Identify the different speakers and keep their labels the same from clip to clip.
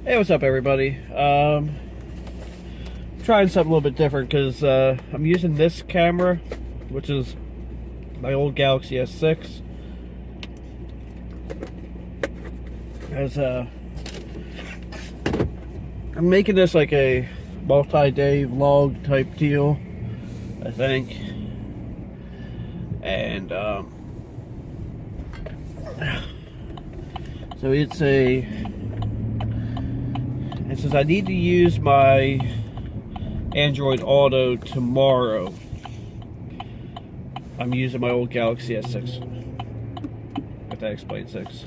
Speaker 1: Hey, what's up, everybody? Trying something a little bit different because I'm using this camera, which is my old Galaxy S6, as I'm making this like a multi-day vlog type deal, I think, and so it says I need to use my Android Auto tomorrow. I'm using my old Galaxy S6. If that explains things.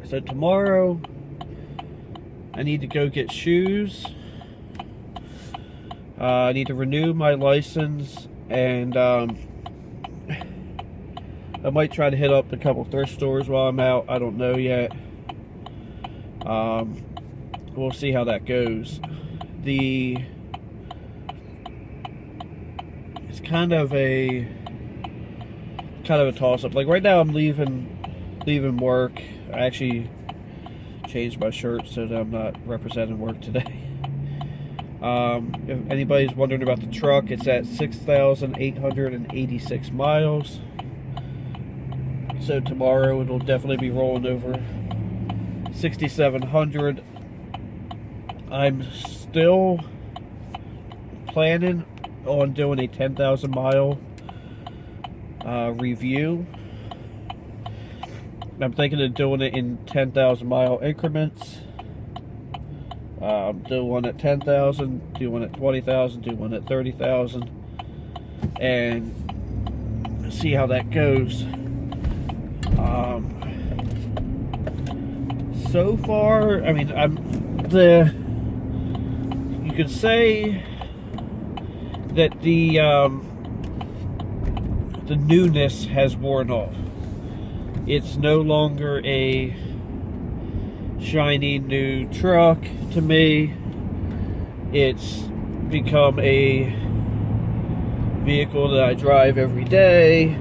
Speaker 1: So tomorrow, I need to go get shoes. I need to renew my license, and I might try to hit up a couple thrift stores while I'm out. I don't know yet. We'll see how that goes. It's kind of a toss-up. Like right now, I'm leaving work. I actually changed my shirt so that I'm not representing work today. If anybody's wondering about the truck, it's at 6,886 miles. So tomorrow it'll definitely be rolling over 6,700. I'm still planning on doing a 10,000 mile review. I'm thinking of doing it in 10,000 mile increments. Do one at 10,000, do one at 20,000, do one at 30,000, and see how that goes. So far, I mean, you could say that the newness has worn off. It's no longer a shiny new truck to me. It's become a vehicle that I drive every day.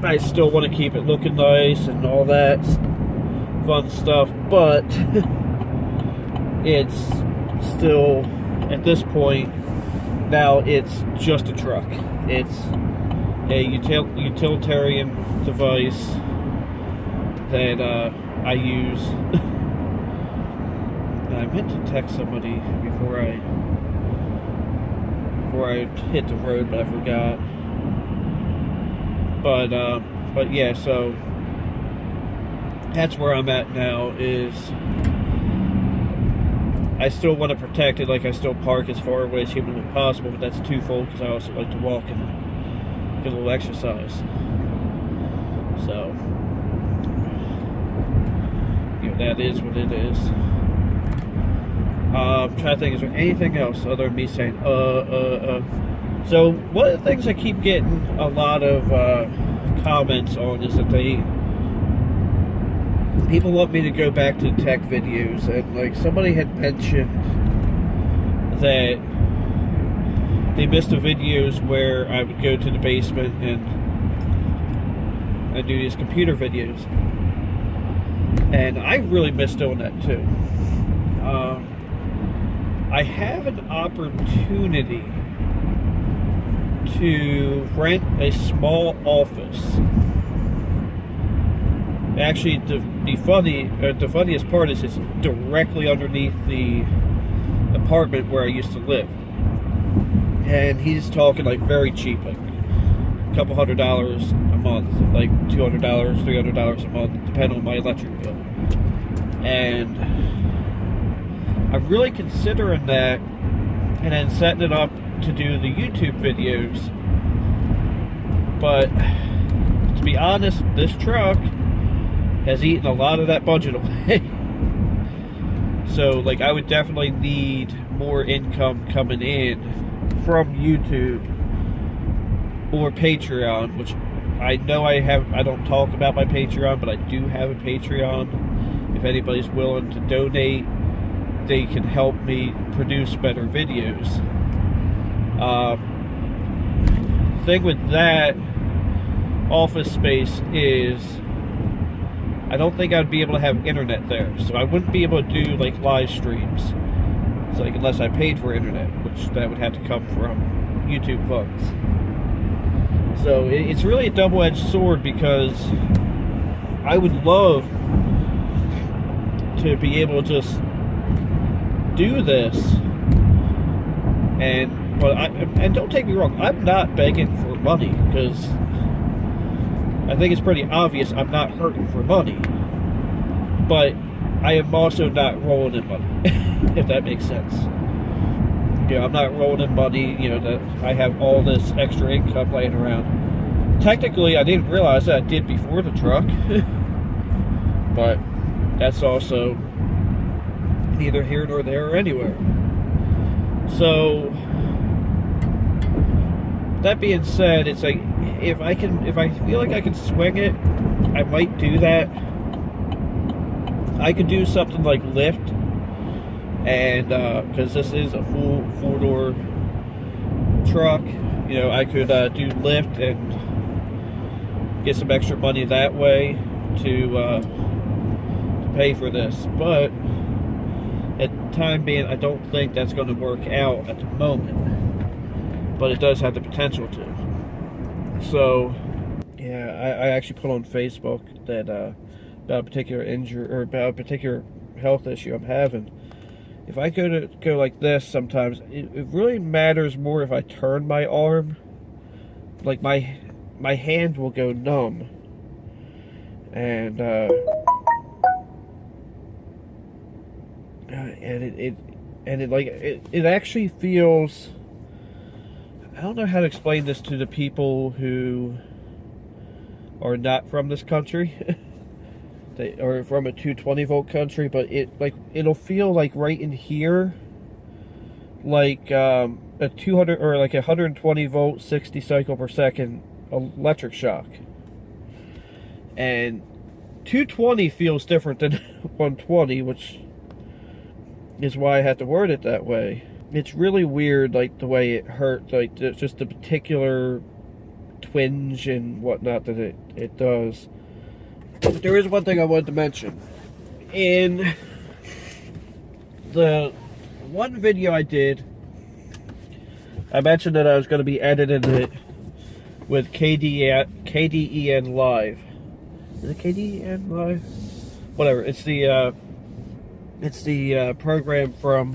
Speaker 1: I still want to keep it looking nice and all that fun stuff, but it's still, at this point, now it's just a truck. It's a utilitarian device that I use. I meant to text somebody before I hit the road, but I forgot. But yeah, so that's where I'm at now. Is I still want to protect it. Like, I still park as far away as humanly possible, but that's twofold because I also like to walk and get a little exercise. So, you know, that is what it is. I'm trying to think, is there anything else other than me saying, So, one of the things I keep getting a lot of comments on is that people want me to go back to tech videos, and like somebody had mentioned that they missed the videos where I would go to the basement and I do these computer videos, and I really miss doing that too. I have an opportunity to rent a small office. Actually, the funniest part is it's directly underneath the apartment where I used to live. And he's talking like very cheap, like a couple $100 a month, like $200, $300 a month, depending on my electric bill. And I'm really considering that, and then setting it up to do the YouTube videos. But to be honest, this truck has eaten a lot of that budget away. So, like, I would definitely need more income coming in from YouTube or Patreon, which I know I don't talk about my Patreon, but I do have a Patreon. If anybody's willing to donate, they can help me produce better videos. Thing with that office space is I don't think I'd be able to have internet there. So I wouldn't be able to do like live streams. So like unless I paid for internet, which that would have to come from YouTube funds. So it's really a double-edged sword, because I would love to be able to just do this, and don't take me wrong, I'm not begging for money, because I think it's pretty obvious I'm not hurting for money, but I am also not rolling in money, if that makes sense. You know, I'm not rolling in money, you know, that I have all this extra income laying around. Technically, I didn't realize that I did before the truck, but that's also neither here nor there or anywhere. So, that being said, it's like, if I feel like I can swing it, I might do that. I could do something like lift, and because this is a full 4-door truck, you know, I could do lift and get some extra money that way to pay for this. But at the time being, I don't think that's going to work out at the moment, but it does have the potential to. So yeah, I actually put on Facebook that about a particular injury, or about a particular health issue I'm having. If I go like this, sometimes it really matters more if I turn my arm. Like my hand will go numb, and it actually feels, I don't know how to explain this to the people who are not from this country. They are from a 220 volt country, but it'll feel like right in here, like a 200 or like 120 volt 60 cycle per second electric shock. And 220 feels different than 120, which is why I had to word it that way. It's really weird, like the way it hurt, like just the particular twinge and whatnot that it does. But there is one thing I wanted to mention. In the one video I did, I mentioned that I was going to be editing it with KDEN Live. Is it KDEN Live? Whatever. It's the program for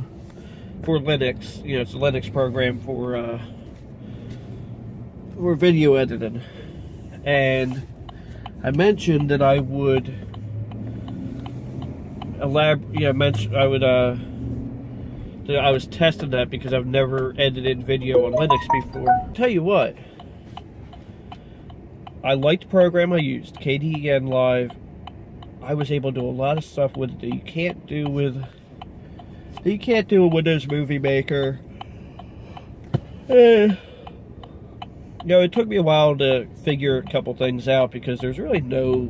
Speaker 1: Linux. You know, it's a Linux program for video editing. And I mentioned that I would that I was testing that because I've never edited video on Linux before. Tell you what, I liked the program I used, KDEN Live. I was able to do a lot of stuff with it that you can't do with Windows Movie Maker. You know, it took me a while to figure a couple things out because there's really no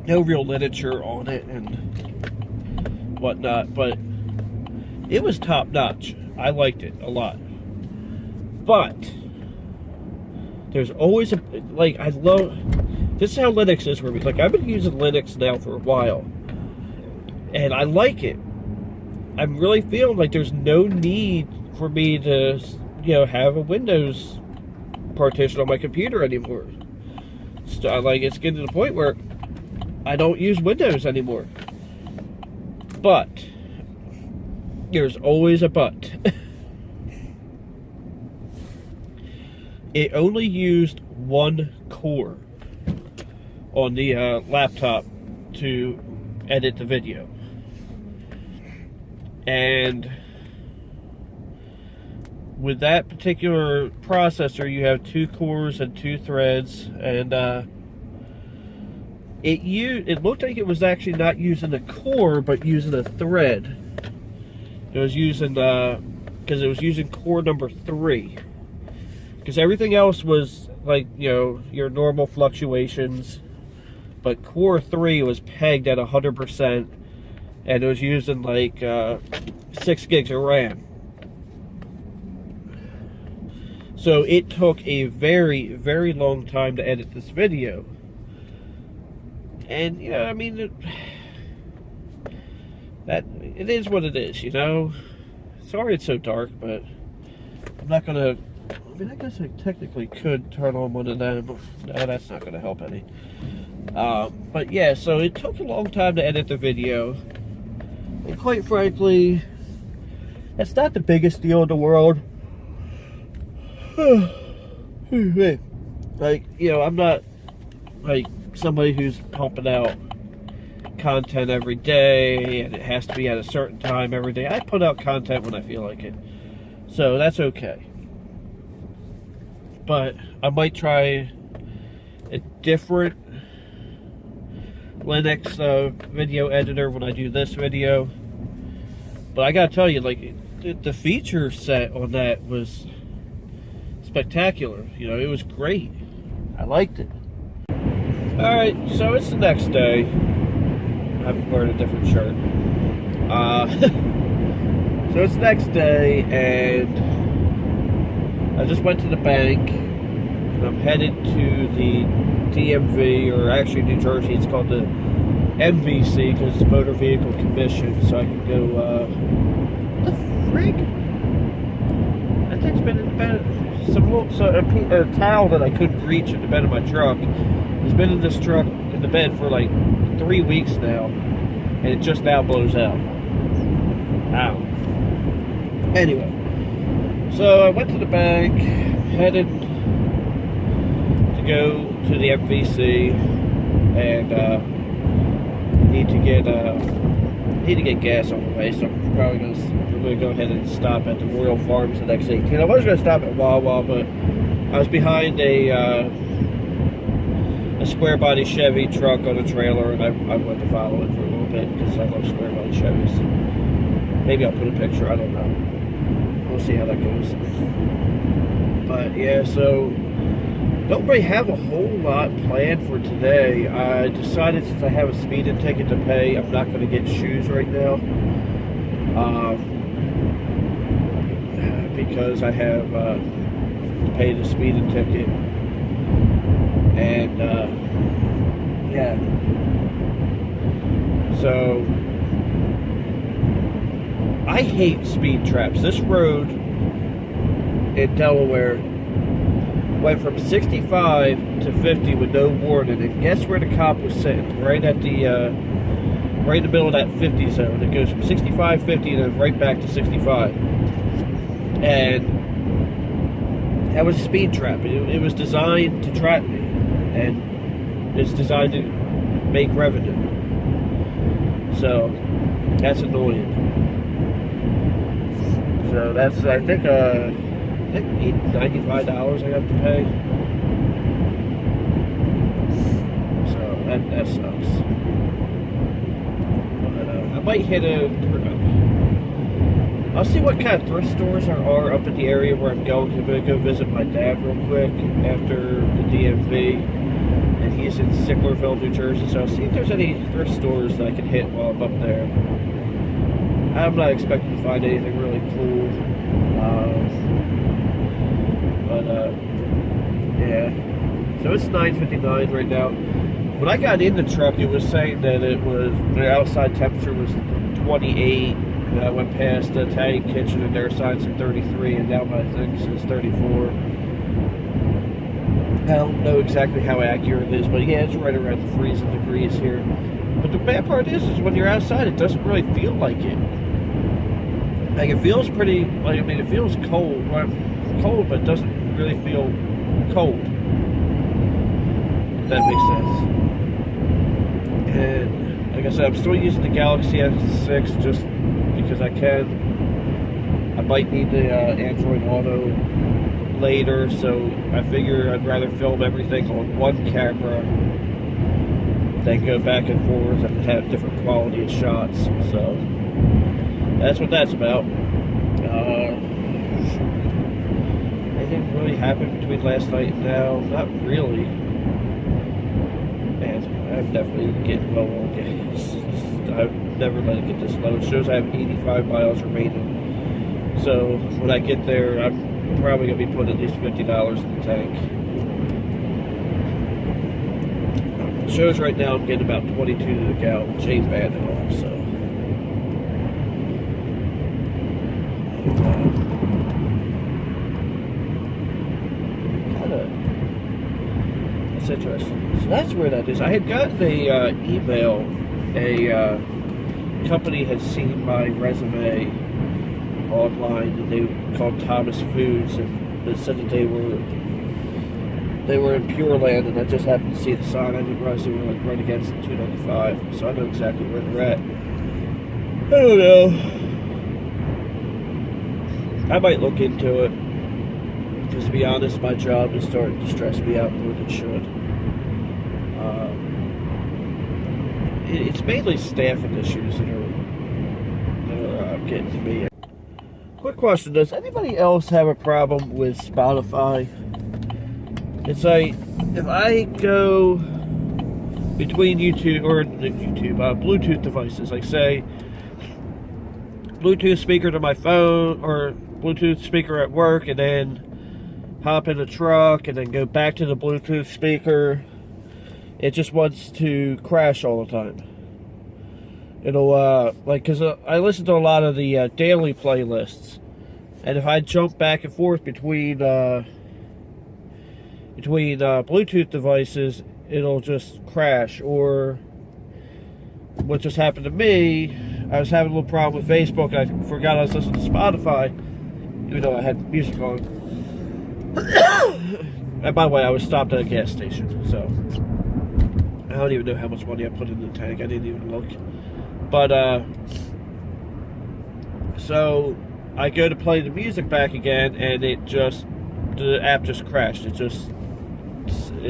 Speaker 1: real literature on it and whatnot, but it was top notch. I liked it a lot. But there's always I love, this is how Linux is for me. Like, I've been using Linux now for a while, and I like it. I'm really feeling like there's no need for me to, you know, have a Windows partition on my computer anymore. So, like, it's getting to the point where I don't use Windows anymore. But there's always a but. It only used one core on the laptop to edit the video. And with that particular processor, you have 2 cores and 2 threads, and it looked like it was actually not using a core, but using a thread. It was using because it was using core number 3. Because everything else was like, you know, your normal fluctuations, but core 3 was pegged at 100%, and it was using like 6 gigs of RAM. So it took a very, very long time to edit this video. And, you know, I mean, it is what it is, you know. Sorry it's so dark, but I'm not gonna. I mean, I guess I technically could turn on one of them. No, that's not gonna help any. But yeah, so it took a long time to edit the video, and quite frankly, it's not the biggest deal in the world. Like, you know, I'm not like somebody who's pumping out content every day and it has to be at a certain time every day. I put out content when I feel like it, so that's okay. But I might try a different Linux video editor when I do this video. But I gotta tell you, like, the feature set on that was spectacular. You know, it was great. I liked it. Alright, so it's the next day. I'm wearing a different shirt. So it's the next day, and I just went to the bank, and I'm headed to the DMV, or actually New Jersey, it's called the MVC, because it's Motor Vehicle Commission, so I can go, what the frig? That thing's been in the bed, a towel that I couldn't reach in the bed of my truck, has been in this truck, in the bed for like 3 weeks now, and it just now blows out. Ow. Anyway, so I went to the bank, headed to go to the MVC, and need to get gas on the way. So I'm probably gonna go ahead and stop at the Royal Farms, the next 18. I was gonna stop at Wawa, but I was behind a square body Chevy truck on a trailer, and I wanted to follow it for a little bit because I love square body Chevys. Maybe I'll put a picture, I don't know. We'll see how that goes. But yeah, so don't really have a whole lot planned for today. I decided, since I have a speeding ticket to pay, I'm not going to get shoes right now. Because I have to pay the speeding ticket. And yeah. So I hate speed traps. This road in Delaware went from 65 to 50 with no warning, and guess where the cop was sitting? Right at the right in the middle of that 50 zone. It goes from 65, 50, and then right back to 65. And that was a speed trap. It was designed to trap me, and it's designed to make revenue. So that's annoying. So that's, I think $95 I have to pay. So that sucks. But I might hit I'll see what kind of thrift stores there are up in the area where I'm going. I'm going to go visit my dad real quick after the DMV. And he's in Sicklerville, New Jersey. So I'll see if there's any thrift stores that I can hit while I'm up there. I'm not expecting to find anything really cool. Yeah. So it's 9:59 right now. When I got in the truck, it was saying that the outside temperature was 28. And I went past the Italian kitchen and their sign said 33, and now my thing says 34. I don't know exactly how accurate it is, but yeah, it's right around the freezing degrees here. But the bad part is when you're outside, it doesn't really feel like it. Like, it feels pretty, like, I mean, it feels cold, but it doesn't really feel cold. If that makes sense. And, like I said, I'm still using the Galaxy S6 just because I can. I might need the Android Auto later, so I figure I'd rather film everything on one camera than go back and forth and have different quality of shots. So that's what that's about. Anything really happened between last night and now? Not really. Man, I'm definitely getting low on gas. I've never let it get this low. It shows I have 85 miles remaining. So when I get there, I'm probably going to be putting at least $50 in the tank. shows right now I'm getting about 22 to the count, which ain't bad at all, so. That's interesting. So that's where that is. I had gotten a email. A company had seen my resume online, and they called Thomas Foods, and they said that they were in Pure Land, and I just happened to see the sign. I didn't realize they were like right against the 295, so I know exactly where they're at. I don't know. I might look into it, because to be honest, my job is starting to stress me out more than it should. It's mainly staffing issues that are getting to me. Quick question: does anybody else have a problem with Spotify? It's like if I go between Bluetooth devices, like say Bluetooth speaker to my phone or Bluetooth speaker at work, and then hop in a truck and then go back to the Bluetooth speaker, it just wants to crash all the time. It'll because I listen to a lot of the daily playlists, and if I jump back and forth between Bluetooth devices, it'll just crash. Or what just happened to me, I was having a little problem with Facebook. I forgot I was listening to Spotify, even though I had music on. And by the way, I was stopped at a gas station, so I don't even know how much money I put in the tank. I didn't even look. But so I go to play the music back again, and the app just crashed. It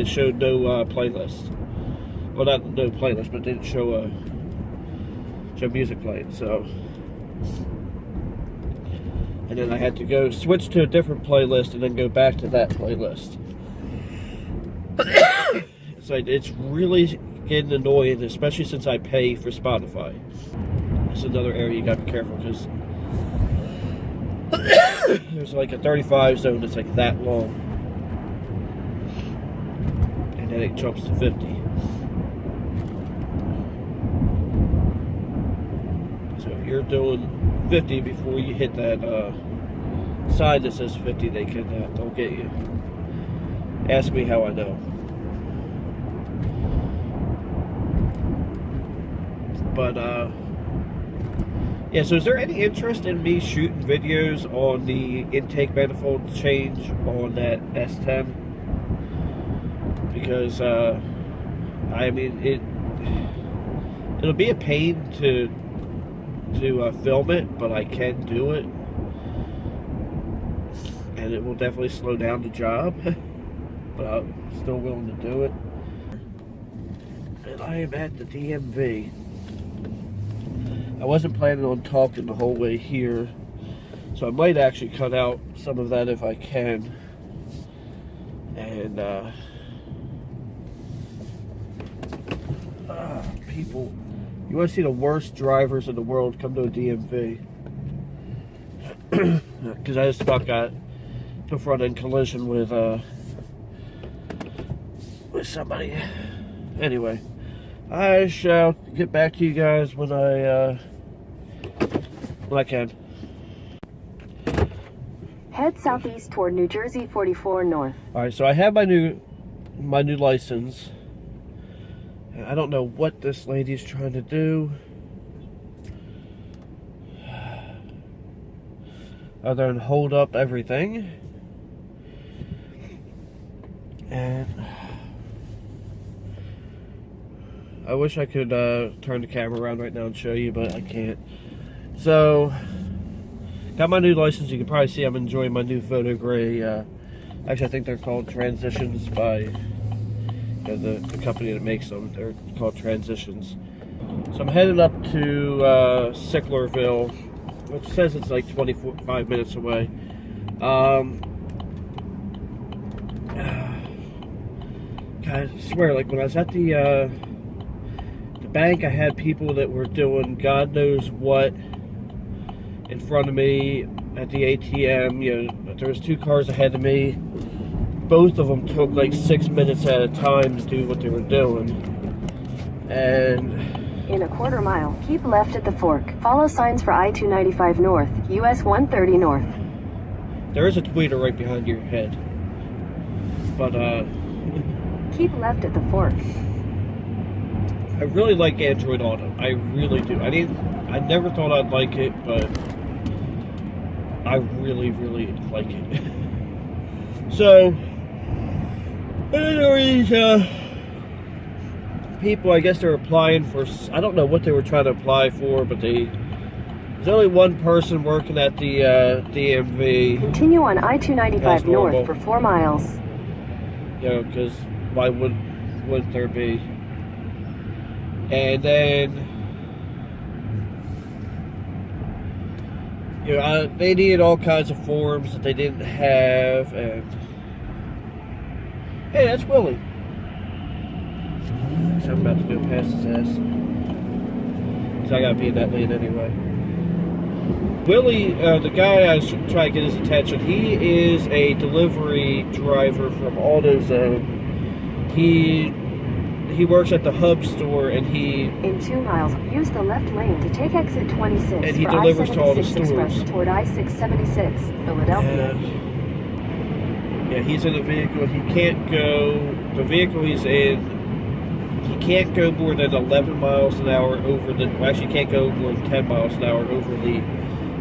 Speaker 1: showed no playlist. Well, not no playlist, but it didn't show music playing. So, and then I had to go switch to a different playlist and then go back to that playlist. It's really getting annoying, especially since I pay for Spotify. It's another area you gotta be careful, because there's like a 35 zone that's like that long, and then it jumps to 50. So if you're doing 50 before you hit that sign that says 50, they'll get you. Ask me how I know. But yeah, so is there any interest in me shooting videos on the intake manifold change on that S10? Because I mean, it'll be a pain to film it, but I can do it, and it will definitely slow down the job. But I'm still willing to do it. And I am at the DMV. I wasn't planning on talking the whole way here, so I might actually cut out some of that if I can. And people, you want to see the worst drivers in the world, come to a DMV. Because I just about got to front end collision with somebody. Anyway, I shall get back to you guys when I can.
Speaker 2: Head southeast toward New Jersey 44 North.
Speaker 1: Alright, so I have my new license. I don't know what this lady's trying to do, other than hold up everything. And I wish I could turn the camera around right now and show you, but I can't. So, got my new license. You can probably see I'm enjoying my new photo gray. Actually, I think they're called Transitions by the company that makes them. They're called Transitions. So I'm headed up to Sicklerville, which says it's like 25 minutes away. I swear, like when I was at the bank, I had people that were doing God knows what in front of me at the ATM. You know, there was 2 cars ahead of me. Both of them took like 6 minutes at a time to do what they were doing. And
Speaker 2: in a quarter mile, keep left at the fork. Follow signs for I-295 North, US 130 North.
Speaker 1: there is a tweeter right behind your head. But,
Speaker 2: keep left at the fork.
Speaker 1: I really like Android Auto. I really do. I never thought I'd like it, but I really, really like it. So, these people, I guess they're applying for, I don't know what they were trying to apply for, but there's only one person working at the DMV.
Speaker 2: Continue on I-295 North for 4 miles.
Speaker 1: You know, because why wouldn't there be? And then, you know, they needed all kinds of forms that they didn't have, and hey, that's Willie. So I'm about to go past his ass. So I gotta be in that lane anyway. Willie, the guy I was trying to get his attention, he is a delivery driver from AutoZone. He works at the Hub store, and
Speaker 2: in 2 miles, use the left lane to take exit 26
Speaker 1: and he
Speaker 2: for
Speaker 1: delivers to all the
Speaker 2: I-76
Speaker 1: stores.
Speaker 2: Express toward I-676, Philadelphia.
Speaker 1: Yeah, he's in a vehicle. He can't go. The vehicle he's in, he can't go more than 11 miles an hour over the. Well, actually, can't go more than 10 miles an hour over the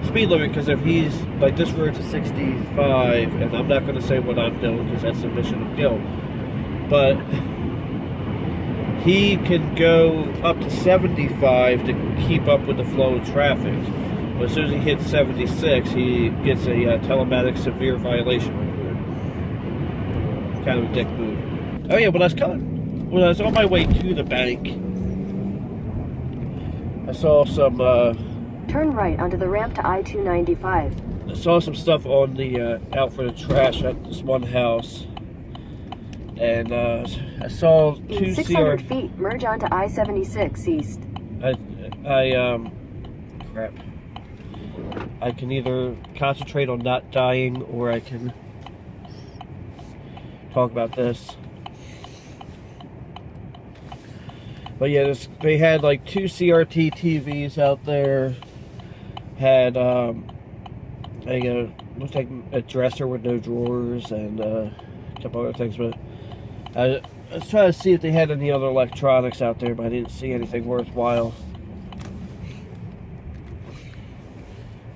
Speaker 1: speed limit, because if he's like, this road's a 65, and I'm not going to say what I'm doing because that's admission of guilt, but he can go up to 75 to keep up with the flow of traffic. But as soon as he hits 76, he gets a telematic severe violation report. Kind of a dick move. Oh yeah, when I was on my way to the bank, I saw some
Speaker 2: turn right onto the ramp to I-295.
Speaker 1: I saw some stuff on the out for the trash at this one house, and I saw two
Speaker 2: In 600 feet, merge onto I-76 East.
Speaker 1: Crap. I can either concentrate on not dying, or I can talk about this. But yeah, they had like 2 CRT TVs out there. Had looks like a dresser with no drawers, and a couple other things. But I was trying to see if they had any other electronics out there, but I didn't see anything worthwhile.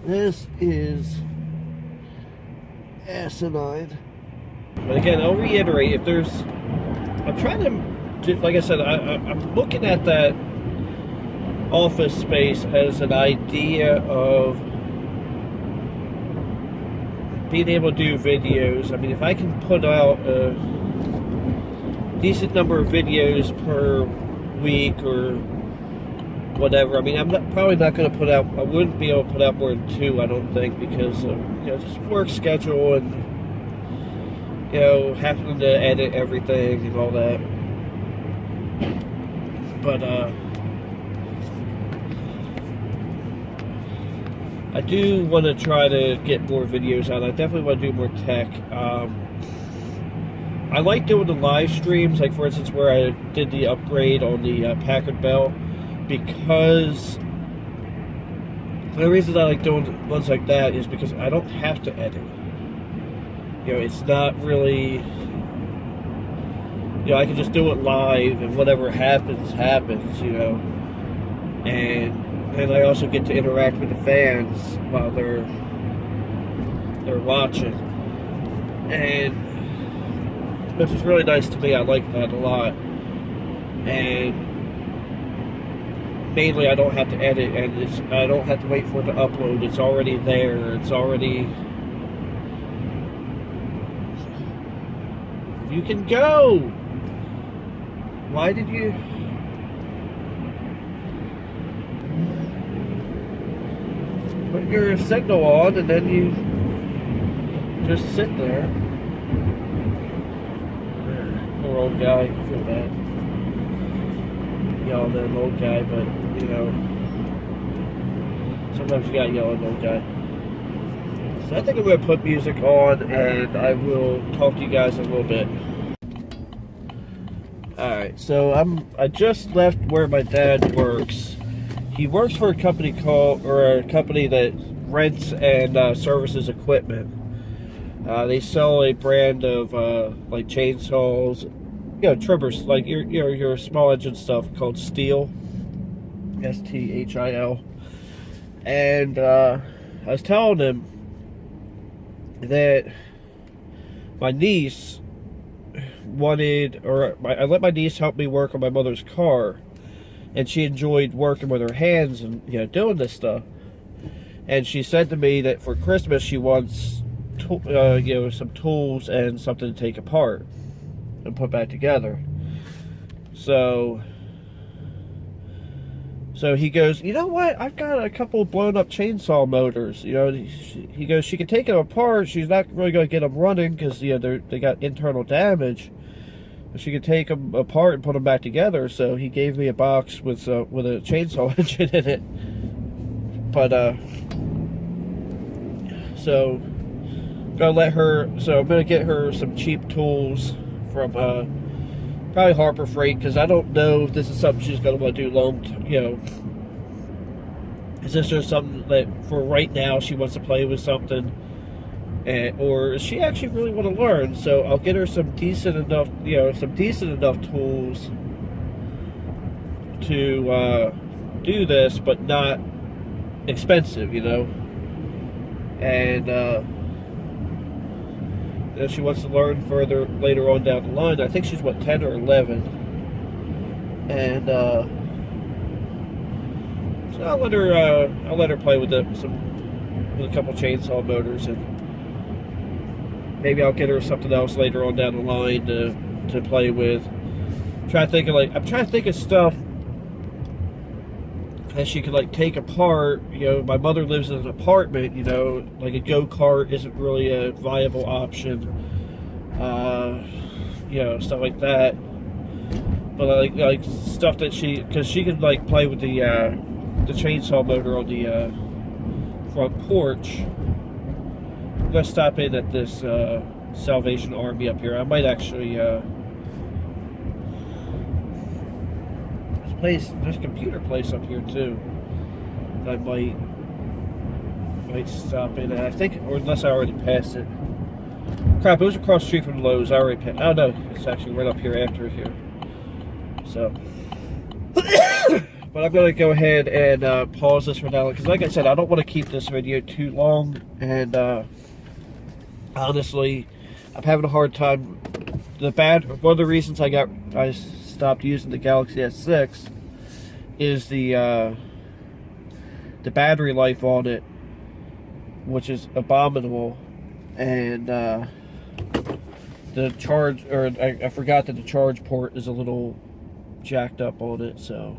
Speaker 1: This is asinine. But again, I'll reiterate, if there's, I'm trying to, like I said, I'm looking at that office space as an idea of being able to do videos. I mean, if I can put out a decent number of videos per week or whatever, I mean, probably not going to put out, I wouldn't be able to put out more than 2, I don't think, because of, you know, just work schedule and, you know, having to edit everything and all that. But, I do want to try to get more videos out. I definitely want to do more tech. I like doing the live streams, like for instance where I did the upgrade on the Packard Bell, because the reason I like doing ones like that is because I don't have to edit. You know, it's not really, you know, I can just do it live, and whatever happens, happens, you know. And I also get to interact with the fans while they're watching, and which is really nice to me. I like that a lot. And mainly, I don't have to edit, and I don't have to wait for it to upload. It's already there. It's already. You can go. Why did you? Put your signal on, and then you just sit there. Poor old guy. I feel bad. Yelling at an old guy, but you know, sometimes you gotta yell at an old guy. So I think I'm gonna put music on, and I will talk to you guys in a little bit. Alright, so I just left where my dad works. He works for a company that rents and services equipment. They sell a brand of like chainsaws, trimmers, like your small engine stuff called Steel, STHIL. And I was telling him that my niece I let my niece help me work on my mother's car, and she enjoyed working with her hands and doing this stuff. And she said to me that for Christmas she wants some tools and something to take apart and put back together. So he goes, you know what? I've got a couple blown up chainsaw motors. He goes, she can take them apart. She's not really going to get them running because they got internal damage. But she could take them apart and put them back together. So he gave me a box with a chainsaw engine in it. But so I'm gonna get her some cheap tools from probably Harbor Freight, because I don't know if this is something she's going to want to do long, is this just something that for right now she wants to play with something, or does she actually really want to learn? So I'll get her some decent enough tools to do this, but not expensive, and if she wants to learn further later on down the line. I think she's 10 or 11, and so I'll let her play with a couple chainsaw motors, and maybe I'll get her something else later on down the line to play with. I'm trying to think of stuff that she could take apart. My mother lives in an apartment. Like a go-kart isn't really a viable option. Stuff like that. But like stuff that because she could play with the chainsaw motor on the front porch. I'm gonna stop in at this Salvation Army up here. I might actually there's a computer place up here too that I might stop in at. I think, or unless I already passed it. Crap, it was across the street from Lowe's. I already passed. Oh no, it's actually right up here after here. So, but I'm gonna go ahead and pause this for now, because like I said, I don't want to keep this video too long, and honestly, I'm having a hard time. One of the reasons I stopped using the Galaxy S6 is the battery life on it, which is abominable, and the charge, or I forgot that the charge port is a little jacked up on it, so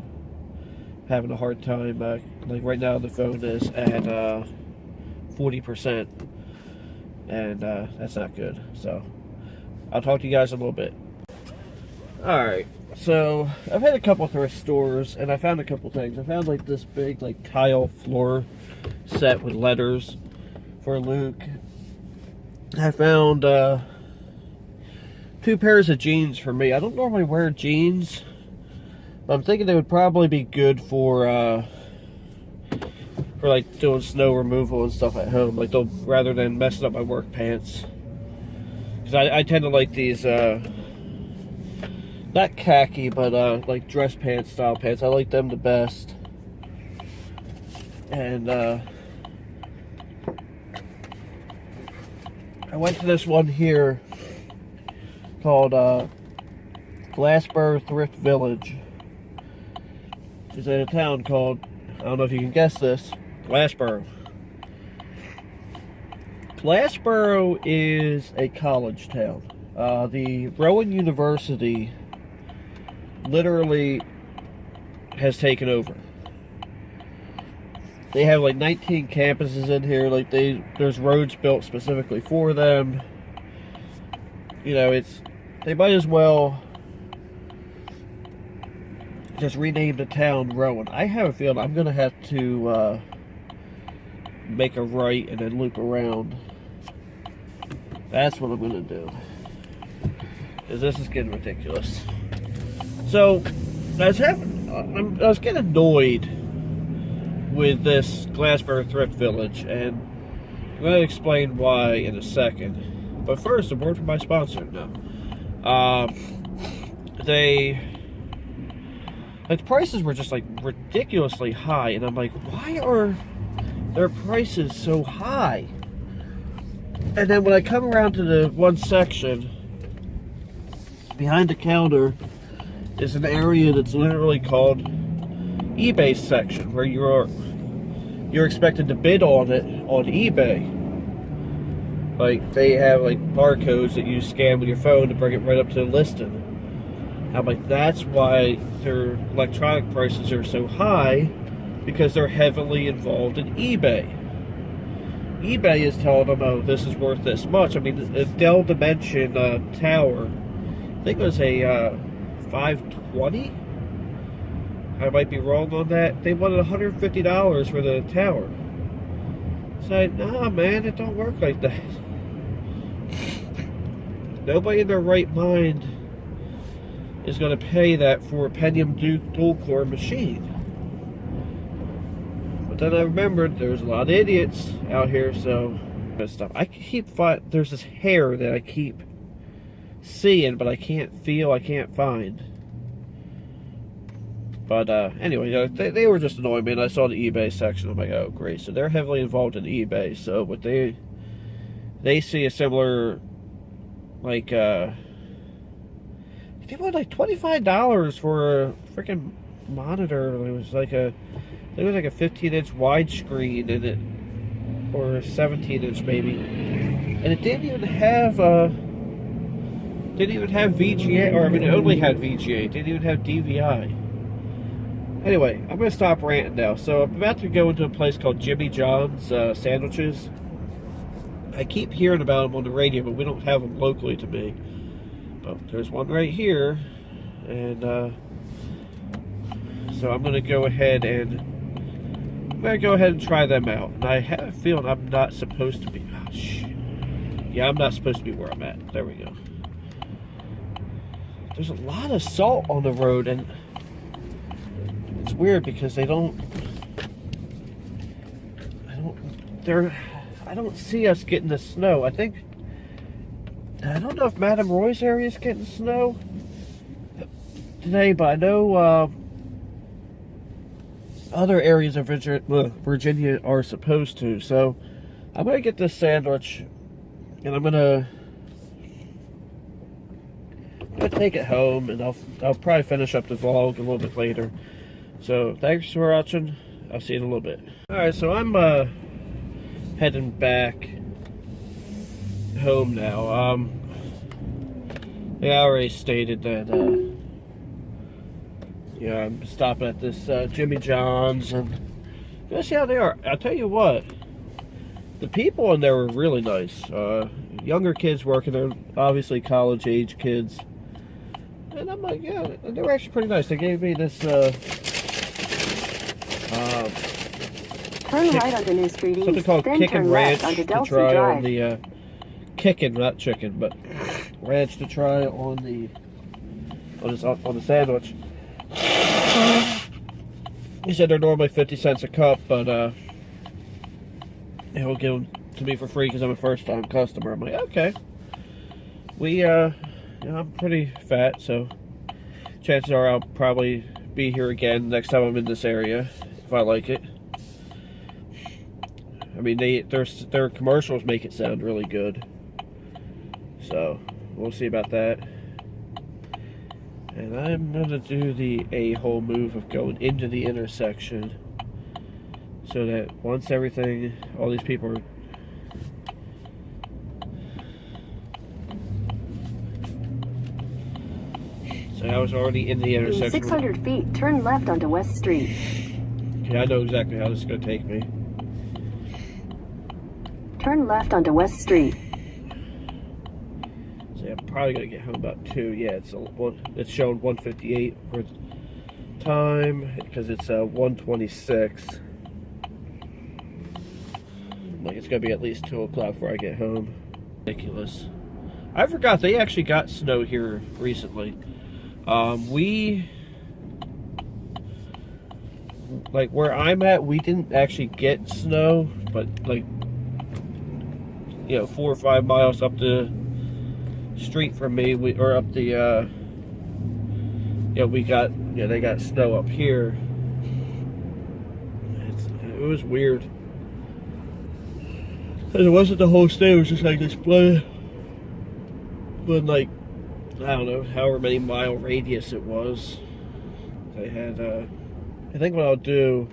Speaker 1: I'm having a hard time. Like right now the phone is at 40%, and that's not good. So I'll talk to you guys in a little bit. Alright, so I've had a couple thrift stores, and I found a couple things. I found this big tile floor set with letters for Luke. I found 2 pairs of jeans for me. I don't normally wear jeans, but I'm thinking they would probably be good for doing snow removal and stuff at home, rather than messing up my work pants. Because I tend to like these not khaki, but like dress pants style pants. I like them the best. And I went to this one here called Glassboro Thrift Village. It's in a town called, I don't know if you can guess this, Glassboro. Glassboro is a college town. The Rowan University literally has taken over. They have 19 campuses in here. There's roads built specifically for them. They might as well just rename the town Rowan. I have a feeling I'm gonna have to make a right and then loop around. That's what I'm gonna do, because this is getting ridiculous. So, I was getting annoyed with this Glassboro Thrift Village, and I'm going to explain why in a second. But first, a word from my sponsor. No. The prices were just like ridiculously high, and I'm like, why are their prices so high? And then when I come around to the one section, behind the counter is an area that's literally called eBay section, where you're expected to bid on it on eBay. Like, they have like barcodes that you scan with your phone to bring it right up to the listing. I'm like, that's why their electronic prices are so high, because they're heavily involved in eBay. eBay is telling them, oh, this is worth this much. I mean, the Dell Dimension tower, I think it was a 520. I might be wrong on that. They wanted $150 for the tower. So, nah, man, it don't work like that. Nobody in their right mind is going to pay that for a Pentium dual-core machine. But then I remembered there's a lot of idiots out here, so stuff. I keep there's this hair that I keep seeing, but I can't feel, I can't find. But anyway, they were just annoying me, and I saw the eBay section. I'm like, oh, great. So they're heavily involved in eBay. So what they see a similar, like, they wanted like $25 for a freaking monitor. It was like a 15-inch widescreen in it, or a 17-inch maybe, and it didn't even have VGA, or I mean, it only had VGA. It didn't even have DVI. Anyway, I'm going to stop ranting now. So I'm about to go into a place called Jimmy John's Sandwiches. I keep hearing about them on the radio, but we don't have them locally to me. But there's one right here, and so I'm going to go ahead and try them out. And I have a feeling I'm not supposed to be. Oh, shit. Yeah, I'm not supposed to be where I'm at. There we go. There's a lot of salt on the road, and it's weird because I don't see us getting the snow. I don't know if Madame Roy's area is getting snow today, but I know other areas of Virginia are supposed to. So I'm gonna get this sandwich, and I'm gonna take it home, and I'll probably finish up the vlog a little bit later. So thanks for watching. I'll see you in a little bit. Alright, so I'm heading back home now. I already stated that yeah, I'm stopping at this Jimmy John's, and let's see how they are. I'll tell you what, the people in there were really nice. Younger kids working there, obviously college age kids. And I'm like, yeah, they were actually pretty nice. They gave me this
Speaker 2: turn right onto New Street East,
Speaker 1: something called
Speaker 2: then
Speaker 1: Kickin'
Speaker 2: turn
Speaker 1: Ranch
Speaker 2: left onto
Speaker 1: to
Speaker 2: Delphi
Speaker 1: try
Speaker 2: Drive.
Speaker 1: on the kickin', not chicken, but ranch to try on the sandwich. He said they're normally 50 cents a cup, but he'll give them to me for free because I'm a first-time customer. I'm like, okay. I'm pretty fat, so chances are I'll probably be here again next time I'm in this area if I like it. I mean, their commercials make it sound really good, so we'll see about that. And I'm gonna do the a-hole move of going into the intersection, so that once all these people are So I was already in the intersection.
Speaker 2: In 600 feet, turn left onto West Street.
Speaker 1: Okay, I know exactly how this is going to take me.
Speaker 2: Turn left onto West Street.
Speaker 1: So I'm probably going to get home about 2. Yeah, it's showing 1:58 for time because it's 1:26. Like, it's going to be at least 2 o'clock before I get home. Ridiculous. I forgot they actually got snow here recently. We, like where I'm at, we didn't actually get snow, but like, 4 or 5 miles up the street from me, or up the, we got, they got snow up here. It was weird. And it wasn't the whole state, it was just like this split. But like, I don't know, however many mile radius it was. They had, I think what I'll do,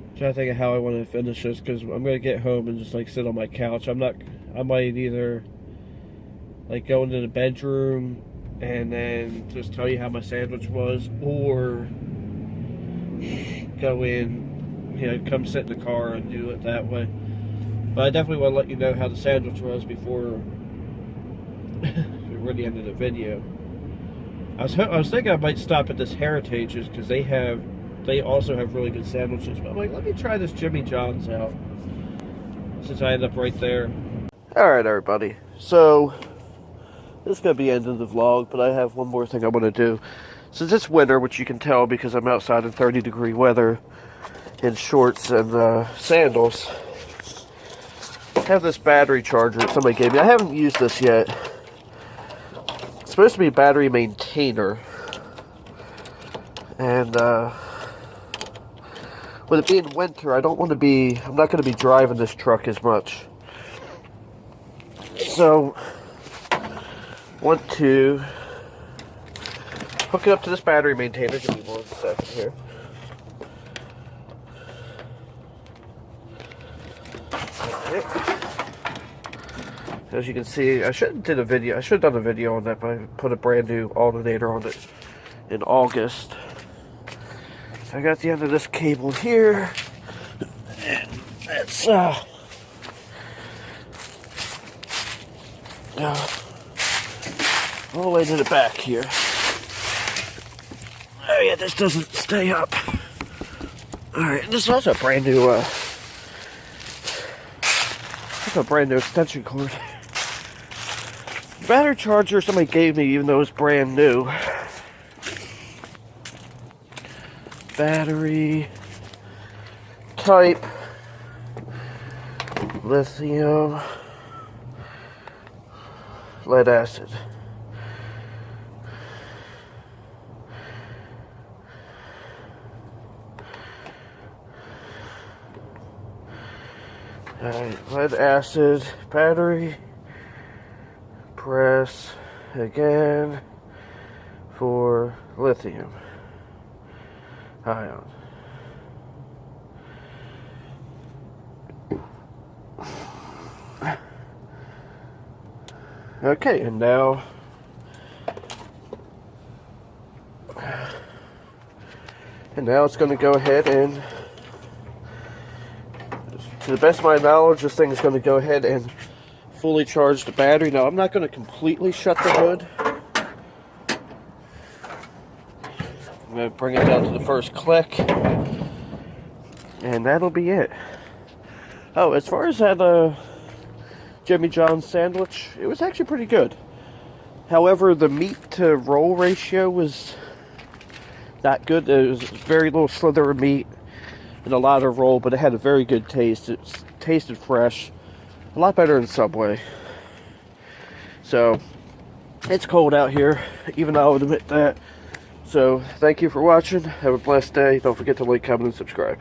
Speaker 1: I'm trying to think of how I want to finish this, because I'm going to get home and just like sit on my couch. I might either like go into the bedroom and then just tell you how my sandwich was, or go in, come sit in the car and do it that way. But I definitely want to let you know how the sandwich was before we're the end of the video. I was thinking I might stop at this Heritage's, because they also have really good sandwiches. But I'm like, let me try this Jimmy John's out, since I end up right there. Alright, everybody. So, this is going to be the end of the vlog, but I have one more thing I want to do. Since it's winter, which you can tell because I'm outside in 30-degree weather in shorts and sandals, I have this battery charger that somebody gave me. I haven't used this yet. It's supposed to be a battery maintainer. And with it being winter, I'm not going to be driving this truck as much. So, want to hook it up to this battery maintainer. Give me 1 second here. Okay. As you can see, I should have done a video on that, but I put a brand new alternator on it in August. So I got the end of this cable here. And that's all the way to the back here. Oh yeah, this doesn't stay up. Alright, this is also a brand new extension cord. Battery charger somebody gave me, even though it's brand new. Battery type lithium lead acid. Alright, lead acid battery. Press again for lithium ion. Okay, and now it's going to go ahead and, to the best of my knowledge, this thing is going to go ahead and fully charge the battery. Now, I'm not going to completely shut the hood. I'm going to bring it down to the first click, and that'll be it. Oh, as far as that Jimmy John's sandwich, it was actually pretty good. However, the meat to roll ratio was not good. It was very little slither of meat and a lot of roll, but it had a very good taste. It tasted fresh. A lot better than Subway. So, it's cold out here, even I'll admit that. So, thank you for watching. Have a blessed day. Don't forget to like, comment, and subscribe.